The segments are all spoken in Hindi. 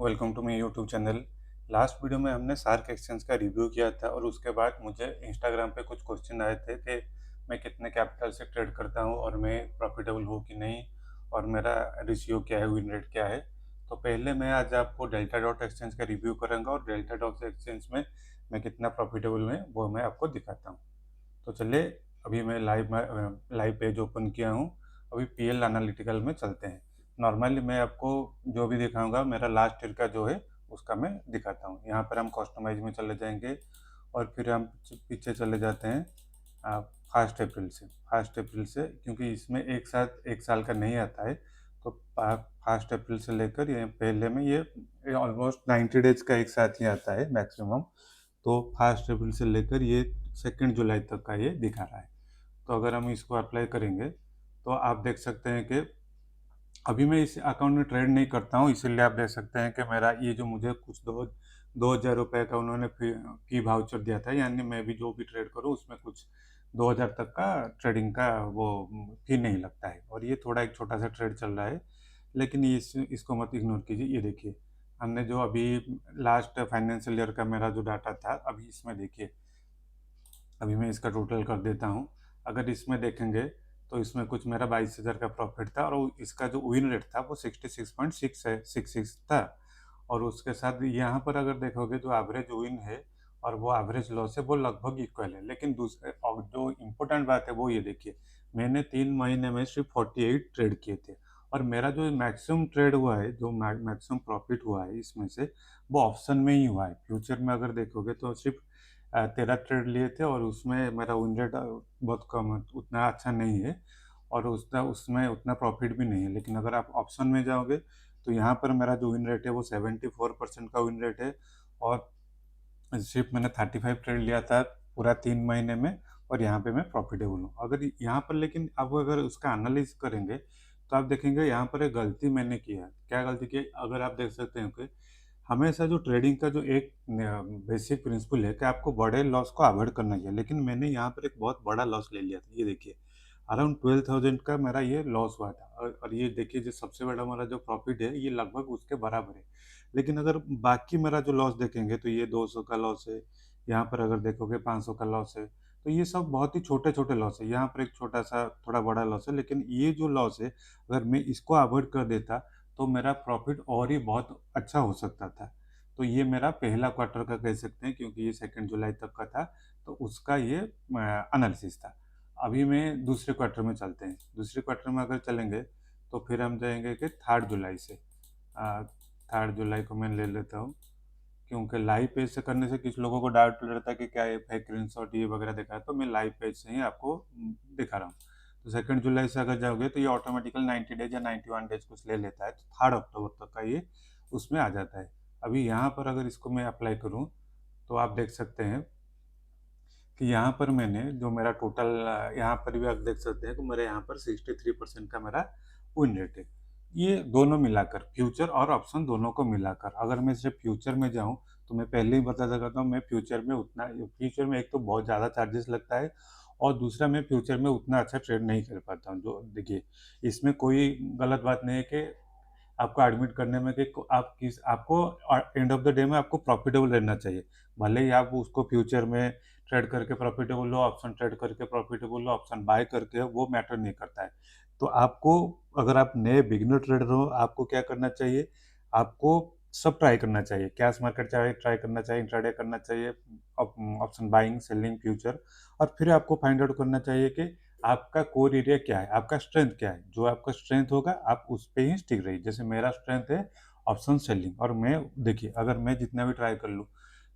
Welcome to my YouTube channel. Last video में हमने सार्क एक्सचेंज का रिव्यू किया था और उसके बाद मुझे इंस्टाग्राम पे कुछ क्वेश्चन आए थे कि मैं कितने कैपिटल से ट्रेड करता हूँ और मैं प्रॉफिटेबल हूँ कि नहीं, और मेरा रेशियो क्या है, विन रेट क्या है। तो पहले मैं आज आपको डेल्टा डॉट एक्सचेंज का रिव्यू करूँगा और डेल्टा डॉट एक्सचेंज में मैं कितना प्रॉफिटेबल हूँ वो मैं आपको दिखाता हूँ। तो चलिए, अभी मैं लाइव पेज ओपन किया हूँ। अभी पीएल एनालिटिकल में चलते हैं। नॉर्मली मैं आपको जो भी दिखाऊंगा मेरा लास्ट ईयर का जो है उसका मैं दिखाता हूँ। यहाँ पर हम कस्टमाइज में चले जाएंगे और फिर हम पीछे चले जाते हैं फर्स्ट अप्रैल से। फर्स्ट अप्रैल से क्योंकि इसमें एक साथ एक साल का नहीं आता है, तो फर्स्ट अप्रैल से लेकर ये पहले में ये ऑलमोस्ट 90 डेज का एक साथ ही आता है मैक्सिमम। तो फर्स्ट अप्रैल से लेकर ये 2 जुलाई तक का ये दिखा रहा है। तो अगर हम इसको अप्लाई करेंगे तो आप देख सकते हैं कि अभी मैं इस अकाउंट में ट्रेड नहीं करता हूँ, इसीलिए आप देख सकते हैं कि मेरा ये जो मुझे कुछ 2,000 रुपये का उन्होंने फी वाउचर दिया था, यानी मैं भी जो भी ट्रेड करूँ उसमें कुछ 2,000 तक का ट्रेडिंग का वो फी नहीं लगता है। और ये थोड़ा एक छोटा सा ट्रेड चल रहा है, लेकिन इसको मत इग्नोर कीजिए। ये देखिए, हमने जो अभी लास्ट फाइनेंशियल ईयर का मेरा जो डाटा था, अभी इसमें देखिए, अभी मैं इसका टोटल कर देता हूँ। अगर इसमें देखेंगे तो इसमें कुछ मेरा 22,000 का प्रॉफिट था और इसका जो विन रेट था वो 66.66 था। और उसके साथ यहाँ पर अगर देखोगे जो एवरेज विन है और वो एवरेज लॉस है वो लगभग इक्वल है। लेकिन दूसरे और जो इम्पोर्टेंट बात है वो ये देखिए, मैंने 3 महीने में सिर्फ 48 ट्रेड किए थे और मेरा जो मैक्सिमम ट्रेड हुआ है, जो मैक्सिमम प्रॉफिट हुआ है इसमें से, वो ऑप्शन में ही हुआ है। फ्यूचर में अगर देखोगे तो सिर्फ 13 ट्रेड लिए थे और उसमें मेरा विन रेट बहुत कम है, उतना अच्छा नहीं है और उसमें उतना प्रॉफिट भी नहीं है। लेकिन अगर आप ऑप्शन में जाओगे तो यहाँ पर मेरा जो विन रेट है वो 74% का विन रेट है और सिर्फ मैंने 35 ट्रेड लिया था पूरा 3 महीने में और यहाँ पे मैं प्रॉफिटेबल हूँ। अगर यहाँ पर, लेकिन अब अगर उसका एनालिसिस करेंगे तो आप देखेंगे यहाँ पर एक गलती मैंने की है। क्या गलती की? अगर आप देख सकते हैं कि हमेशा जो ट्रेडिंग का जो एक बेसिक प्रिंसिपल है कि आपको बड़े लॉस को अवॉइड करना चाहिए, लेकिन मैंने यहाँ पर एक बहुत बड़ा लॉस ले लिया था। ये देखिए, अराउंड 12,000 का मेरा ये लॉस हुआ था और ये देखिए जो सबसे बड़ा मेरा जो प्रॉफिट है ये लगभग उसके बराबर है। लेकिन अगर बाकी मेरा जो लॉस देखेंगे तो ये 200 का लॉस है, यहाँ पर अगर देखोगे 500 का लॉस है। तो ये सब बहुत ही छोटे छोटे लॉस है। यहाँ पर एक छोटा सा थोड़ा बड़ा लॉस है, लेकिन ये जो लॉस है अगर मैं इसको अवॉइड कर देता तो मेरा प्रॉफिट और ही बहुत अच्छा हो सकता था। तो ये मेरा पहला क्वार्टर का कह सकते हैं, क्योंकि ये 2 जुलाई तक का था, तो उसका ये एनालिसिस था। अभी मैं दूसरे क्वार्टर में चलते हैं। दूसरे क्वार्टर में अगर चलेंगे तो फिर हम जाएंगे कि 3 जुलाई से। 3 जुलाई को मैं ले लेता हूँ, क्योंकि लाइव पेज से करने से कुछ लोगों को डाउट रहता है कि क्या ये फेक स्क्रीनशॉट ये वगैरह दिखा है, तो मैं लाइव पेज से ही आपको दिखा रहा हूँ। तो 2 जुलाई से अगर जाओगे तो ये ऑटोमेटिकल 90 डेज या 91 डेज कुछ ले लेता है, तो 3 अक्टूबर तक का ये उसमें आ जाता है। अभी यहाँ पर अगर इसको मैं अप्लाई करूँ तो आप देख सकते हैं कि यहाँ पर मैंने जो मेरा टोटल, यहाँ पर भी आप देख सकते हैं कि मेरे यहाँ पर 63% का मेरा विन रेट है। ये दोनों मिलाकर, फ्यूचर और ऑप्शन दोनों को मिलाकर, अगर मैं सिर्फ फ्यूचर में जाऊँ तो मैं पहले ही बता सकता हूँ, मैं फ्यूचर में उतना, फ्यूचर में एक तो बहुत ज़्यादा चार्जेस लगता है और दूसरा मैं फ्यूचर में उतना अच्छा ट्रेड नहीं कर पाता हूँ। जो देखिए, इसमें कोई गलत बात नहीं है कि आपको एडमिट करने में कि आपको एंड ऑफ द डे में आपको प्रॉफिटेबल रहना चाहिए। भले ही आप उसको फ्यूचर में ट्रेड करके प्रॉफिटेबल हो, ऑप्शन ट्रेड करके प्रॉफिटेबल हो, ऑप्शन बाय करके हो, वो मैटर नहीं करता है। तो आपको, अगर आप नए बिगिनर ट्रेडर हो, आपको क्या करना चाहिए? आपको सब ट्राई करना चाहिए। कैश मार्केट ट्राई ट्राई करना चाहिए, इंट्राडे करना चाहिए, ऑप्शन बाइंग, सेलिंग, फ्यूचर। और फिर आपको फाइंड आउट करना चाहिए कि आपका कोर एरिया क्या है, आपका स्ट्रेंथ क्या है। जो आपका स्ट्रेंथ होगा आप उस पे ही स्टिक रहिए। जैसे मेरा स्ट्रेंथ है ऑप्शन सेलिंग, और मैं देखिए अगर मैं जितना भी ट्राई कर लूँ,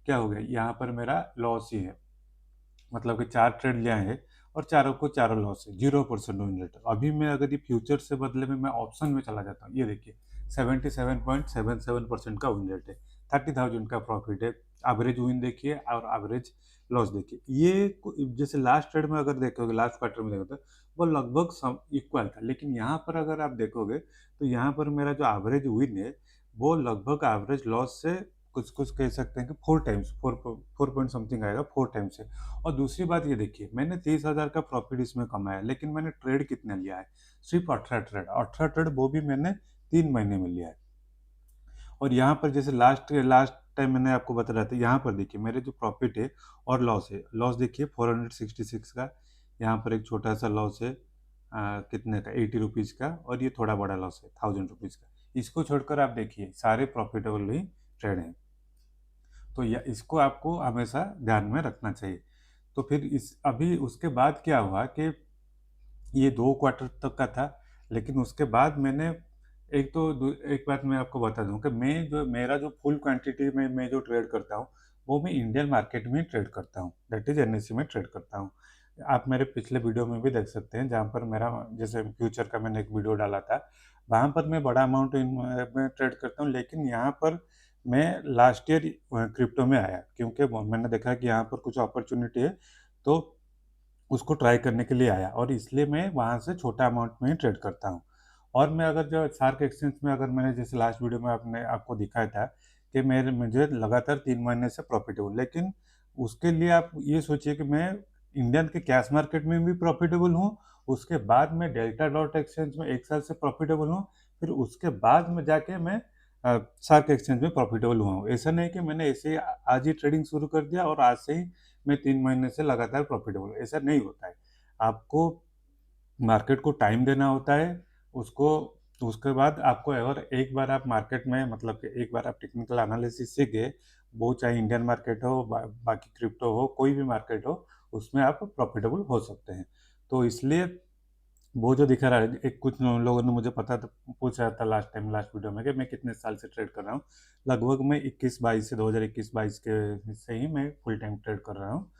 क्या हो गया, यहाँ पर मेरा लॉस ही है। मतलब कि 4 ट्रेड लिया है और चारों को चारों लॉस है, 0% विन रेट। अभी मैं अगर ये फ्यूचर से बदले में मैं ऑप्शन में चला जाता हूँ, ये देखिए 77.77% का विन रेट है, 30,000 का प्रॉफिट है। एवरेज विन देखिए और एवरेज लॉस देखिए। जैसे लास्ट ट्रेड में अगर देखोगे, लास्ट क्वार्टर में देखोगे, वो लगभग सम इक्वल था। लेकिन यहाँ पर अगर आप देखोगे तो यहाँ पर मेरा जो एवरेज विन है वो लगभग एवरेज लॉस से कुछ कुछ कह सकते हैं कि 4 टाइम्स, 4 पॉइंट समथिंग आएगा, 4 टाइम्स है। और दूसरी बात ये देखिए, मैंने 30,000 का प्रॉफिट इसमें कमाया, लेकिन मैंने ट्रेड कितना लिया है? सिर्फ 18 ट्रेड, 18 ट्रेड, वो भी मैंने 3 महीने में लिया है। और यहाँ पर जैसे लास्ट लास्ट टाइम मैंने आपको बता रहा था, यहाँ पर देखिए मेरे जो प्रॉफिट है और लॉस है, लॉस देखिए 466 का, यहाँ पर एक छोटा सा लॉस है कितने का, 80 रुपीज़ का, और ये थोड़ा बड़ा लॉस है 1000 रुपीज़ का। इसको छोड़कर आप देखिए सारे प्रॉफिटेबल ही ट्रेड हैं। तो या इसको आपको हमेशा ध्यान में रखना चाहिए। तो फिर इस अभी उसके बाद क्या हुआ कि ये 2 क्वार्टर तक का था, लेकिन उसके बाद मैंने एक बात मैं आपको बता दूँ कि मेरा जो फुल क्वांटिटी में मैं जो ट्रेड करता हूँ, वो मैं इंडियन मार्केट में ही ट्रेड करता हूँ, दैट इज़ एनएसई में ट्रेड करता हूँ। आप मेरे पिछले वीडियो में भी देख सकते हैं, जहाँ पर मेरा जैसे फ्यूचर का मैंने एक वीडियो डाला था, वहाँ पर मैं बड़ा अमाउंट में ट्रेड करता हूँ, लेकिन यहाँ पर मैं लास्ट ईयर क्रिप्टो में आया, क्योंकि मैंने देखा कि यहाँ पर कुछ अपॉर्चुनिटी है, तो उसको ट्राई करने के लिए आया, और इसलिए मैं वहाँ से छोटा अमाउंट में ही ट्रेड करता हूँ। और मैं अगर जो शार्क एक्सचेंज में, अगर मैंने जैसे लास्ट वीडियो में आपने आपको दिखाया था कि मुझे लगातार 3 महीने से प्रॉफिटेबल, लेकिन उसके लिए आप ये सोचिए कि मैं इंडियन के कैश मार्केट में भी प्रॉफिटेबल हूँ, उसके बाद मैं डेल्टा डॉट एक्सचेंज में 1 साल से प्रॉफिटेबल हूँ, फिर उसके बाद में जाके मैं शार्क एक्सचेंज में प्रॉफिटेबल हुआ हूँ। ऐसा नहीं कि मैंने ऐसे ही आज ही ट्रेडिंग शुरू कर दिया और आज से ही मैं 3 महीने से लगातार प्रॉफिटेबल हूँ, ऐसा नहीं होता है। आपको मार्केट को टाइम देना होता है, उसको उसके बाद आपको अगर एक बार आप मार्केट में, मतलब कि एक बार आप टेक्निकल एनालिसिस सीख गए, वो चाहे इंडियन मार्केट हो, बाकी क्रिप्टो हो, कोई भी मार्केट हो, उसमें आप प्रॉफिटेबल हो सकते हैं। तो इसलिए वो जो दिखा रहा है, एक कुछ लोगों ने मुझे पता था, पूछ रहा था लास्ट वीडियो में कि मैं कितने साल से ट्रेड कर रहा हूँ। लगभग मैं 21-22 से 2021-22 के से ही मैं फुल टाइम ट्रेड कर रहा हूँ।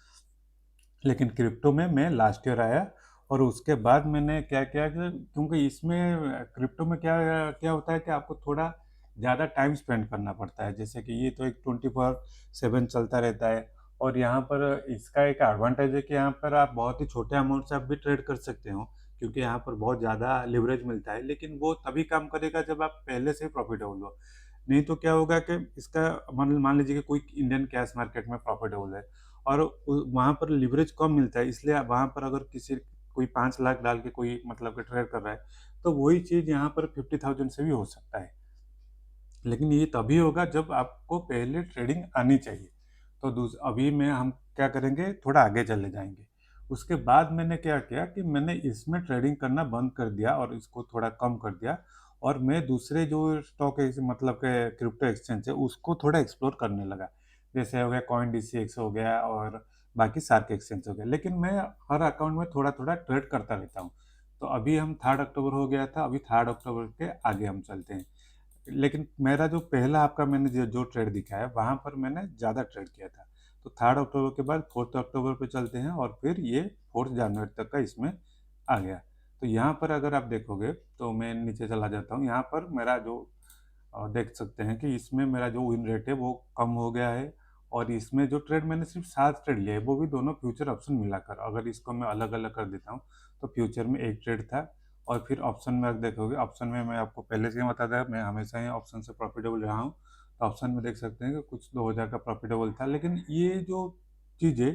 लेकिन क्रिप्टो में मैं लास्ट ईयर आया, और उसके बाद मैंने क्या किया कि क्योंकि इसमें क्रिप्टो में क्या क्या होता है कि आपको थोड़ा ज़्यादा टाइम स्पेंड करना पड़ता है। जैसे कि ये तो एक 24/7 चलता रहता है, और यहाँ पर इसका एक एडवांटेज है कि यहाँ पर आप बहुत ही छोटे अमाउंट से आप भी ट्रेड कर सकते हो, क्योंकि यहाँ पर बहुत ज़्यादा लिवरेज मिलता है, लेकिन वो तभी काम करेगा जब आप पहले से प्रॉफिटेबल हो। नहीं तो क्या होगा कि इसका मान मान लीजिए कि कोई इंडियन कैश मार्केट में प्रॉफिटेबल है, और वहाँ पर लिवरेज कम मिलता है, इसलिए वहाँ पर अगर किसी कोई 5 लाख डाल के कोई मतलब कि ट्रेड कर रहा है, तो वही चीज़ यहाँ पर 50,000 से भी हो सकता है। लेकिन ये तभी होगा जब आपको पहले ट्रेडिंग आनी चाहिए। तो अभी में हम क्या करेंगे, थोड़ा आगे चले जाएंगे। उसके बाद मैंने क्या किया कि मैंने इसमें ट्रेडिंग करना बंद कर दिया और इसको थोड़ा कम कर दिया, और मैं दूसरे जो स्टॉक मतलब के क्रिप्टो एक्सचेंज है उसको थोड़ा एक्सप्लोर करने लगा। जैसे हो गया कॉइन DCX हो गया, और बाकी सार्क एक्सचेंज हो गया, लेकिन मैं हर अकाउंट में थोड़ा थोड़ा ट्रेड करता रहता हूँ। तो अभी हम 3 अक्टूबर हो गया था, अभी 3 अक्टूबर के आगे हम चलते हैं। लेकिन मेरा जो पहला आपका मैंने जो ट्रेड दिखाया, वहाँ पर मैंने ज़्यादा ट्रेड किया था। तो 3 अक्टूबर के बाद 4 अक्टूबर पे चलते हैं, और फिर ये 4 जनवरी तक का इसमें आ गया। तो यहाँ पर अगर आप देखोगे, तो मैं नीचे चला जाता हूँ, यहाँ पर मेरा जो देख सकते हैं कि इसमें मेरा जो विन रेट है वो कम हो गया है, और इसमें जो ट्रेड मैंने सिर्फ 7 ट्रेड लिए है, वो भी दोनों फ्यूचर ऑप्शन मिलाकर। अगर इसको मैं अलग अलग कर देता हूँ, तो फ्यूचर में एक ट्रेड था, और फिर ऑप्शन में आप देखोगे, ऑप्शन में मैं आपको पहले से ही बता था, मैं हमेशा ही ऑप्शन से प्रॉफिटेबल रहा हूँ। तो ऑप्शन में देख सकते हैं कि कुछ 2000 का प्रॉफिटेबल था, लेकिन ये जो चीज़ है,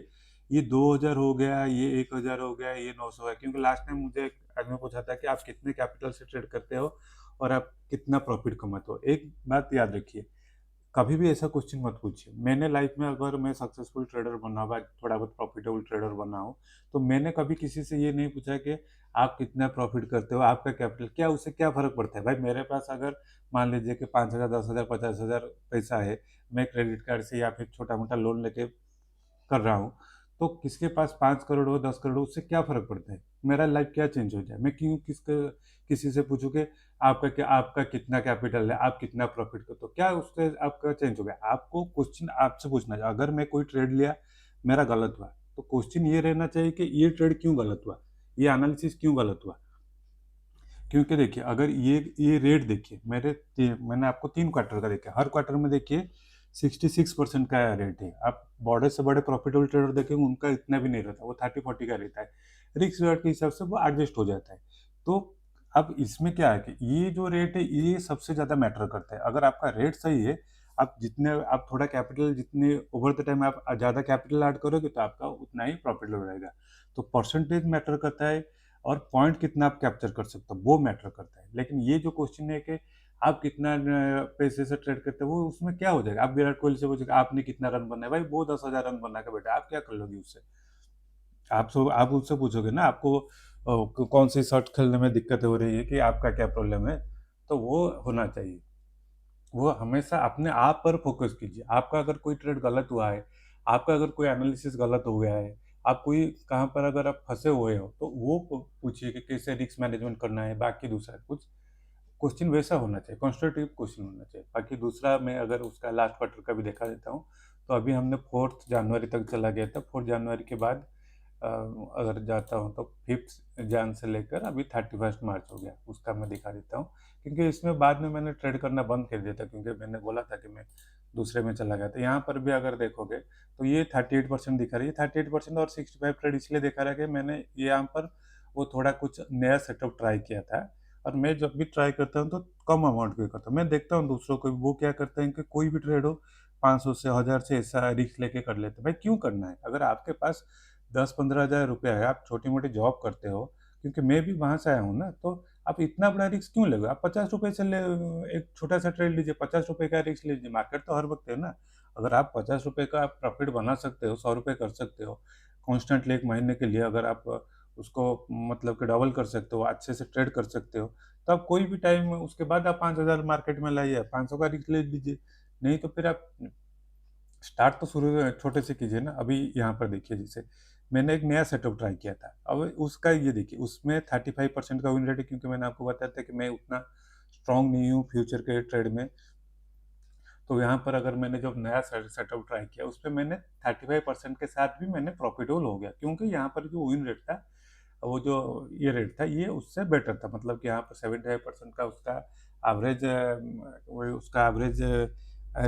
ये 2000 हो गया, ये 1000 हो गया, ये 900 है, क्योंकि लास्ट टाइम मुझे एक आदमी पूछा था कि आप कितने कैपिटल से ट्रेड करते हो और आप कितना प्रॉफिट कमाते हो। एक बात याद रखिए, कभी भी ऐसा क्वेश्चन मत पूछिए। मैंने लाइफ में, अगर मैं सक्सेसफुल ट्रेडर बना हुआ, थोड़ा बहुत प्रॉफिटेबल ट्रेडर बना हूँ, तो मैंने कभी किसी से ये नहीं पूछा कि आप कितना प्रॉफिट करते हो, आपका कैपिटल क्या, उससे क्या फ़र्क पड़ता है। भाई मेरे पास अगर मान लीजिए कि 5,000, 10,000, 50,000 पैसा है, मैं क्रेडिट कार्ड से या फिर छोटा-मोटा लोन लेके कर रहा हूँ, तो किसके पास 5 करोड़ हो, 10 करोड़ हो, उससे क्या फ़र्क पड़ता है? मेरा लाइफ़ क्या चेंज हो जाए? मैं क्यों किसी से पूछूँ कि आपका कितना कैपिटल है, आप कितना प्रॉफ़िट करते हो? क्या उससे आपका चेंज हो गया? आपको क्वेश्चन आपसे पूछना चाहिए। अगर मैं कोई ट्रेड लिया, मेरा गलत हुआ, तो क्वेश्चन ये रहना चाहिए कि ये ट्रेड क्यों गलत हुआ? ये एनालिसिस क्यों गलत हुआ? क्योंकि देखिए, अगर ये रेट देखिए, मैंने आपको 3 क्वार्टर का देखा, हर क्वार्टर में देखिए 66% का रेट है। आप बड़े से बड़े प्रॉफिटेबल ट्रेडर देखेंगे, उनका इतना भी नहीं रहता, वो 30-40 का रहता है। रिस्क रिवार्ड के हिसाब से वो एडजस्ट हो जाता है। तो अब इसमें क्या है कि ये जो रेट है, ये सबसे ज़्यादा मैटर करता है। अगर आपका रेट सही है, आप थोड़ा कैपिटल, जितने ओवर द टाइम आप ज़्यादा कैपिटल ऐड करोगे, तो आपका उतना ही प्रॉफिटेबल रहेगा। तो परसेंटेज मैटर करता है, और पॉइंट कितना आप कैप्चर कर सकते हो वो मैटर करता है। लेकिन ये जो क्वेश्चन है कि आप कितना पैसे से ट्रेड करते हो वो उसमें क्या हो जाएगा। आप विराट कोहली से पूछोगे आपने कितना रन बनाया, भाई वो 10,000 रन बना के बैठा, आप क्या कर लोगे उससे। आप उससे पूछोगे ना आपको कौन सी शॉट खेलने में दिक्कत हो रही है, कि आपका क्या प्रॉब्लम है। तो वो होना चाहिए। वो हमेशा अपने आप पर फोकस कीजिए। आपका अगर कोई ट्रेड गलत हुआ है, आपका अगर कोई एनालिसिस गलत हो गया है, आप कोई कहाँ पर अगर आप फंसे हुए हो, तो वो पूछिए कि कैसे रिस्क मैनेजमेंट करना है। बाकी दूसरा कुछ क्वेश्चन वैसा होना चाहिए, कंस्ट्रक्टिव क्वेश्चन होना चाहिए। बाकी दूसरा मैं अगर उसका लास्ट क्वार्टर का भी देखा देता हूँ, तो अभी हमने 4 जनवरी तक चला गया था। 4 जनवरी के बाद अगर जाता हूँ तो 5 जन से लेकर अभी 31 मार्च हो गया, उसका मैं दिखा देता हूँ। क्योंकि इसमें बाद में मैंने ट्रेड करना बंद कर दिया था, क्योंकि मैंने बोला था कि मैं दूसरे में चला गया था। यहाँ पर भी अगर देखोगे तो ये 38% दिखा रही है। 38% और 65 ट्रेड इसलिए दिखा रहा है कि मैंने ये यहाँ पर वो थोड़ा कुछ नया सेटअप ट्राई किया था। और मैं जब भी ट्राई करता हूँ तो कम अमाउंट पे करता हूँ। मैं देखता हूँ दूसरों को वो क्या करते हैं कि कोई भी ट्रेड हो 500 से 1000 से ऐसा रिस्क लेके कर लेते हैं। भाई क्यों करना है? अगर आपके पास 10-15 हज़ार रुपया है, आप छोटी मोटी जॉब करते हो, क्योंकि मैं भी वहां से आया हूँ ना, तो आप इतना बड़ा रिस्क क्यों लोगे? आप 50 रुपए से ले एक छोटा सा ट्रेड लीजिए, 50 रुपए का रिस्क लीजिए। मार्केट तो हर वक्त है ना। अगर आप 50 रुपए का प्रॉफिट बना सकते हो, 100 रुपए कर सकते हो कॉन्स्टेंटली एक महीने के लिए, अगर आप उसको मतलब कि डबल कर सकते हो, अच्छे से ट्रेड कर सकते हो, तो आप कोई भी टाइम उसके बाद आप 5,000 मार्केट में लाइए, 500 का रिस्क ले लीजिए। नहीं तो फिर आप स्टार्ट तो शुरू छोटे से कीजिए ना। अभी यहाँ पर देखिए, जैसे मैंने एक नया सेटअप ट्राई किया था। अब उसका ये देखिए, उसमें 35% का विन रेट है, क्योंकि मैंने आपको बताया था कि मैं उतना स्ट्रांग नहीं हूँ फ्यूचर के ट्रेड में। तो यहाँ पर अगर मैंने जब नया सेटअप ट्राई किया, उसपे मैंने 35% के साथ भी मैंने प्रॉफिटेबल हो गया, क्योंकि यहाँ पर जो विन रेट था, वो जो ये रेट था, ये उससे बेटर था। मतलब कि यहाँ पर 75% का उसका एवरेज, वो उसका एवरेज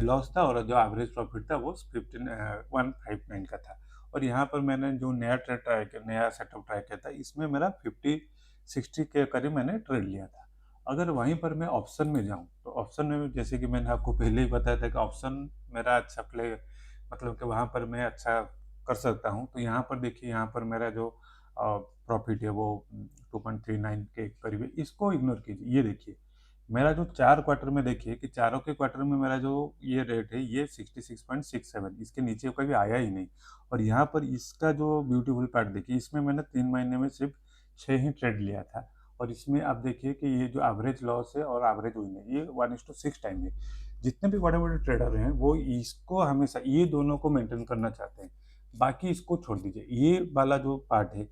लॉस था, और जो एवरेज प्रॉफिट था वो 159 का था। और यहाँ पर मैंने जो नया ट्रेड ट्राई किया, नया सेटअप ट्राई किया था, इसमें मेरा 50-60 के करीब मैंने ट्रेड लिया था। अगर वहीं पर मैं ऑप्शन में जाऊँ, तो ऑप्शन में जैसे कि मैंने आपको पहले ही बताया था कि ऑप्शन मेरा अच्छा प्ले, मतलब कि वहाँ पर मैं अच्छा कर सकता हूँ। तो यहाँ पर देखिए, यहाँ पर मेरा जो प्रॉफिट है वो 2.39 के करीब है। इसको इग्नोर कीजिए। ये देखिए, मेरा जो 4 क्वार्टर में, देखिए कि चारों के क्वार्टर में मेरा जो ये रेट है, ये 66.67, इसके नीचे कभी आया ही नहीं। और यहाँ पर इसका जो ब्यूटीफुल पार्ट देखिए, इसमें मैंने 3 महीने में सिर्फ 6 ही ट्रेड लिया था। और इसमें आप देखिए कि ये जो एवरेज लॉस है और एवरेज विन है, ये 1:6 टाइम है। जितने भी बड़े बड़े ट्रेडर हैं, वो इसको हमेशा ये दोनों को मेंटेन करना चाहते हैं। बाकी इसको छोड़ दीजिए। ये वाला जो पार्ट है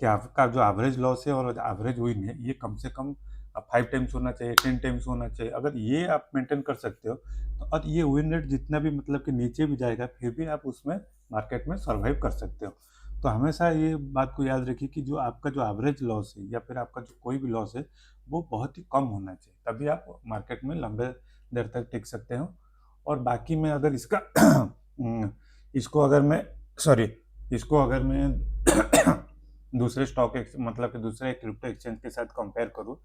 कि आपका जो एवरेज लॉस है और एवरेज विन है, ये कम से कम 5 टाइम्स होना चाहिए, 10 टाइम्स होना चाहिए। अगर ये आप मेंटेन कर सकते हो, तो और ये विन रेट जितना भी मतलब कि नीचे भी जाएगा, फिर भी आप उसमें मार्केट में सर्वाइव कर सकते हो। तो हमेशा ये बात को याद रखिए कि जो आपका जो एवरेज लॉस है, या फिर आपका जो कोई भी लॉस है, वो बहुत ही कम होना चाहिए, तभी आप मार्केट में लंबे देर तक टिक सकते हो। और बाकी मैं अगर इसका इसको अगर मैं सॉरी इसको अगर मैं दूसरे स्टॉक मतलब कि दूसरे क्रिप्टो एक्सचेंज के साथ कंपेयर करूँ,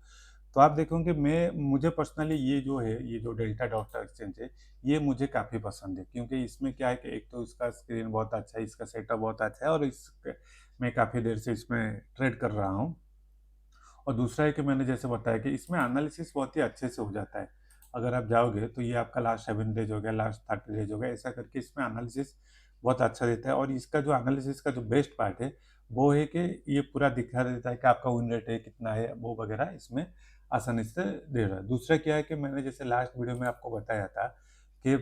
तो आप देखोगे मैं मुझे पर्सनली ये जो है, ये जो डेल्टा डॉट एक्सचेंज है, ये मुझे काफ़ी पसंद है। क्योंकि इसमें क्या है कि एक तो इसका स्क्रीन बहुत अच्छा है, इसका सेटअप बहुत अच्छा है, और इस मैं काफ़ी देर से इसमें ट्रेड कर रहा हूँ। और दूसरा है कि मैंने जैसे बताया कि इसमें एनालिसिस बहुत ही अच्छे से हो जाता है। अगर आप जाओगे तो ये आपका लास्ट 7 डेज हो गया, लास्ट 30 डेज हो गया, ऐसा करके इसमें एनालिसिस बहुत अच्छा देता है। और इसका जो एनालिसिस का जो बेस्ट पार्ट है, वो है कि ये पूरा दिखा देता है कि आपका विन रेट है कितना है, वो वगैरह इसमें आसानी से दे रहा है। दूसरा क्या है कि मैंने जैसे लास्ट वीडियो में आपको बताया था कि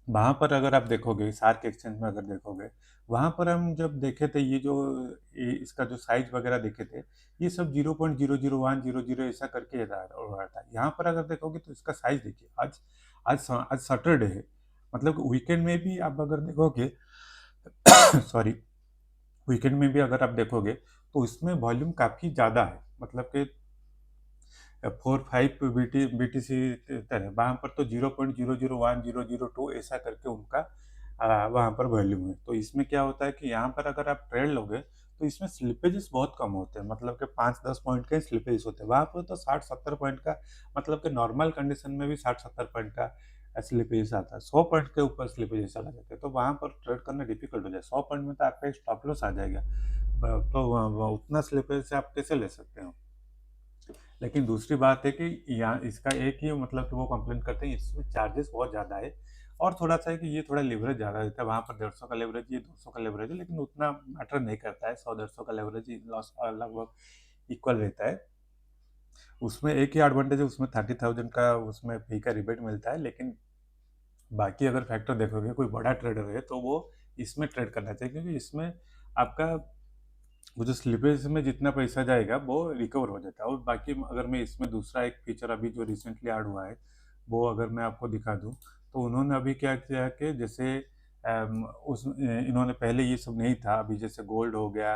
वहाँ पर अगर आप देखोगे, शार्क एक्सचेंज में अगर देखोगे, वहाँ पर हम जब देखे थे, ये जो इसका जो साइज वगैरह देखे थे, ये सब 0.00100 ऐसा करके रहा था। यहाँ पर अगर देखोगे तो इसका साइज देखिए, आज सैटरडे है, मतलब वीकेंड में भी आप अगर देखोगे सॉरी, वीकेंड में भी अगर आप देखोगे, तो इसमें वॉल्यूम काफ़ी ज़्यादा है। मतलब कि 4-5 BTC तरह, वहाँ पर तो 0.0010002 ऐसा करके उनका वहाँ पर वॉल्यूम है। तो इसमें क्या होता है कि यहाँ पर अगर आप ट्रेड लोगे, तो इसमें स्लिपेजेस बहुत कम होते हैं, मतलब कि 5-10 पॉइंट के स्लिपेज होते हैं। वहाँ पर तो 60-70 पॉइंट का, मतलब कि नॉर्मल कंडीशन में भी 60-70 पॉइंट का स्लिपेज आता है। 100 पॉइंट के ऊपर स्लिपेज चला जाता है, तो वहाँ पर ट्रेड करना डिफिकल्ट हो जाए। 100 पॉइंट में तो आपका स्टॉप लॉस आ जाएगा। तो उतना स्लिपेज से आप कैसे ले सकते हो? लेकिन दूसरी बात है कि यहाँ इसका एक ही मतलब कि वो कंप्लेन करते हैं इसमें चार्जेस बहुत ज़्यादा है, और थोड़ा-सा है कि ये थोड़ा लेवरेज ज़्यादा देता है, वहाँ पर 150 का लेवरेज, ये 200 का लेवरेज है, लेकिन उतना मैटर नहीं करता है, 100-150 का लेवरेज ही लॉस लगभग इक्वल रहता है। उसमें एक ही एडवांटेज है, उसमें 30,000 का उसमें फी का रिबेट मिलता है, लेकिन बाकी अगर फैक्टर देखोगे, कोई बड़ा ट्रेडर है तो वो इसमें ट्रेड करना चाहिए, क्योंकि इसमें आपका वो जो स्लीपेज में जितना पैसा जाएगा वो रिकवर हो जाता है। और बाकी अगर मैं इसमें दूसरा एक फीचर अभी जो रिसेंटली ऐड हुआ है, वो अगर मैं आपको दिखा दूँ, तो उन्होंने अभी क्या किया कि जैसे इन्होंने पहले ये सब नहीं था, अभी जैसे गोल्ड हो गया,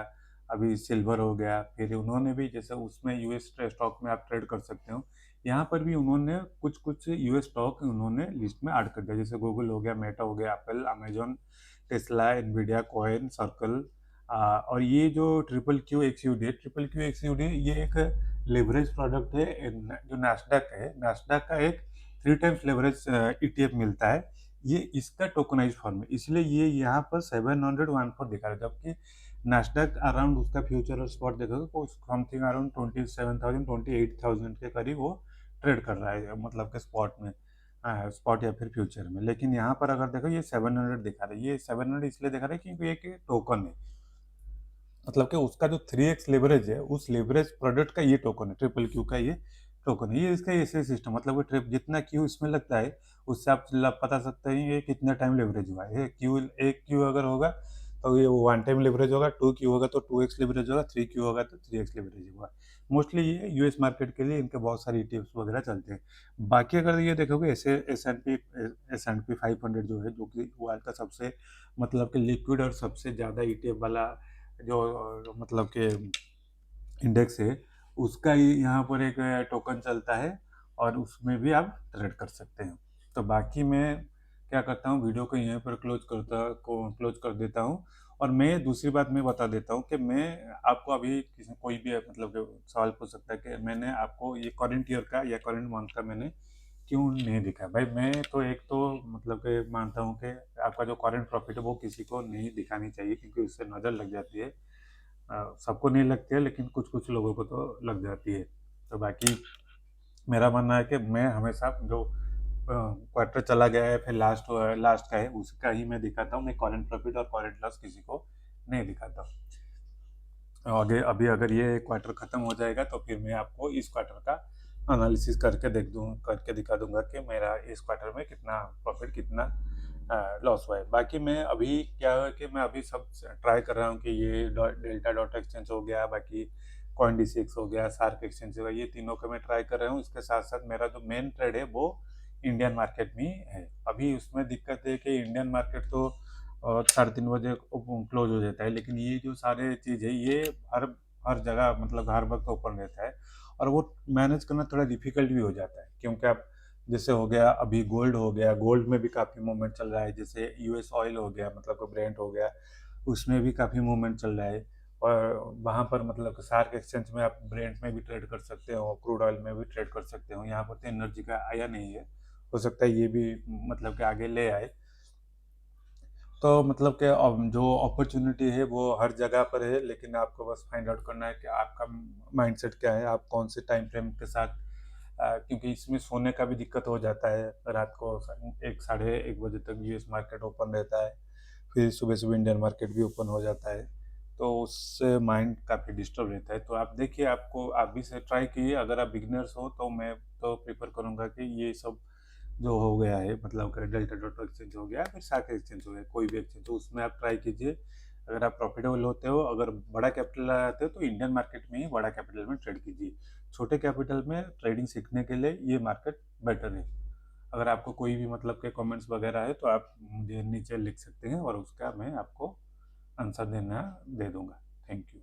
अभी सिल्वर हो गया, फिर उन्होंने भी जैसे उसमें यूएस स्टॉक में आप ट्रेड कर सकते हो। यहाँ पर भी उन्होंने कुछ-कुछ यूएस स्टॉक उन्होंने लिस्ट में ऐड कर दिया, जैसे गूगल हो गया, मेटा हो गया, Apple, Amazon, Tesla, Nvidia, coin, circle. और ये जो ट्रिपल क्यू एक्सयूडी है, ट्रिपल क्यू एक्सयूडी ये एक लेवरेज प्रोडक्ट है, जो नास्डैक है, नास्डैक का एक 3 टाइम्स लेवरेज ईटीएफ मिलता है। ये इसका टोकनाइज्ड फॉर्म है, इसलिए ये यहाँ पर 714 दिखा रहा है, जबकि नास्डैक अराउंड उसका फ्यूचर और स्पॉट देखोगे तो समथिंग अराउंड 27,000 28,000 के करीब वो ट्रेड कर रहा है, मतलब कि स्पॉट में, स्पॉट या फिर फ्यूचर में। लेकिन यहाँ पर अगर देखो ये 700 दिखा रहा है, ये 700 इसलिए दिखा रहा है क्योंकि एक टोकन है, मतलब कि उसका जो 3x लेवरेज है, उस लेवरेज प्रोडक्ट का ये टोकन है, ट्रिपल क्यू का ये टोकन है। ये इसका ऐसे सिस्टम, मतलब कि ट्रिप जितना क्यू इसमें लगता है, उससे आप बता सकते हैं ये कितना टाइम लेवरेज हुआ है। क्यू एक क्यू अगर होगा तो ये वन टाइम लेवरेज होगा, 2 क्यू होगा तो 2x लेवरेज होगा, 3 क्यू होगा तो 3x लेवरेज होगा। मोस्टली ये यूएस मार्केट के लिए इनके बहुत सारे ईटीएफ्स वगैरह चलते हैं। बाकी अगर ये देखोगे ऐसे एस एंड पी 500 जो है, जो कि वर्ल्ड का सबसे मतलब कि लिक्विड और सबसे ज़्यादा ईटीएफ वाला जो मतलब कि इंडेक्स है, उसका ही यहाँ पर एक टोकन चलता है, और उसमें भी आप ट्रेड कर सकते हैं। तो बाकी मैं क्या करता हूँ, वीडियो को यहीं पर क्लोज कर देता हूँ। और मैं दूसरी बात मैं बता देता हूँ कि मैं आपको अभी किसी कोई भी मतलब कि सवाल पूछ सकता है कि मैंने आपको ये करंट ईयर का या करंट मंथ का मैंने क्यों नहीं दिखा। भाई मैं तो एक तो मतलब कि मानता हूँ कि आपका जो करंट प्रॉफिट है वो किसी को नहीं दिखानी चाहिए, क्योंकि उससे नज़र लग जाती है। सबको नहीं लगती है, लेकिन कुछ-कुछ लोगों को तो लग जाती है। तो बाकी मेरा मानना है कि मैं हमेशा जो क्वार्टर चला गया है, फिर लास्ट का है, उसका ही मैं दिखाता हूँ। मैं करंट प्रॉफिट और करंट लॉस किसी को नहीं दिखाता। आगे अभी अगर ये क्वार्टर खत्म हो जाएगा तो फिर मैं आपको इस क्वार्टर का एनालिसिस करके दिखा दूंगा कि मेरा इस क्वार्टर में कितना प्रॉफिट, कितना लॉस हुआ है। बाकी मैं अभी क्या है कि मैं अभी सब ट्राई कर रहा हूँ कि ये डेल्टा डॉट एक्सचेंज हो गया, बाकी कॉइन डी हो गया, सार्क एक्सचेंज हो गया, ये तीनों को मैं ट्राई कर रहा हूँ। इसके साथ साथ मेरा जो मेन ट्रेड है वो इंडियन मार्केट में ही है। अभी उसमें दिक्कत है कि इंडियन मार्केट तो 3:30 बजे क्लोज हो जाता है, लेकिन ये जो सारे चीज़ है ये हर हर जगह मतलब हर वक्त ओपन रहता है, और वो मैनेज करना थोड़ा डिफिकल्ट भी हो जाता है, क्योंकि आप जैसे हो गया अभी गोल्ड हो गया, गोल्ड में भी काफ़ी मूवमेंट चल रहा है, जैसे यूएस ऑयल हो गया, मतलब कि ब्रेंट हो गया, उसमें भी काफ़ी मूवमेंट चल रहा है। और वहाँ पर मतलब कि सार्क एक्सचेंज में आप ब्रेंट में भी ट्रेड कर सकते हो, क्रूड ऑयल में भी ट्रेड कर सकते हो। यहाँ पर तो एनर्जी का आया नहीं है, हो सकता है ये भी मतलब कि आगे ले आए। तो मतलब कि अब जो अपॉर्चुनिटी है वो हर जगह पर है, लेकिन आपको बस फाइंड आउट करना है कि आपका माइंडसेट क्या है, आप कौन से टाइम फ्रेम के साथ, क्योंकि इसमें सोने का भी दिक्कत हो जाता है। रात को 1 साढ़े 1 बजे तक यूएस मार्केट ओपन रहता है, फिर सुबह-सुबह इंडियन मार्केट भी ओपन हो जाता है, तो उससे माइंड काफ़ी डिस्टर्ब रहता है। तो आप देखिए, आपको आप भी से ट्राई कीजिए। अगर आप बिगिनर्स हो तो मैं तो प्रेफ़र करूँगा कि ये सब जो हो गया है, मतलब कि डेल्टा डॉट एक्सचेंज हो गया, फिर शाखा एक्सचेंज हो गया, कोई भी एक्सचेंज हो उसमें आप ट्राई कीजिए। अगर आप प्रॉफिटेबल होते हो, अगर बड़ा कैपिटल लगाते हो तो इंडियन मार्केट में ही बड़ा कैपिटल में ट्रेड कीजिए। छोटे कैपिटल में ट्रेडिंग सीखने के लिए ये मार्केट बेटर है। अगर आपको कोई भी मतलब के कमेंट्स वगैरह है तो आप मुझे नीचे लिख सकते हैं, और उसका मैं आपको आंसर दे दूँगा। Thank you.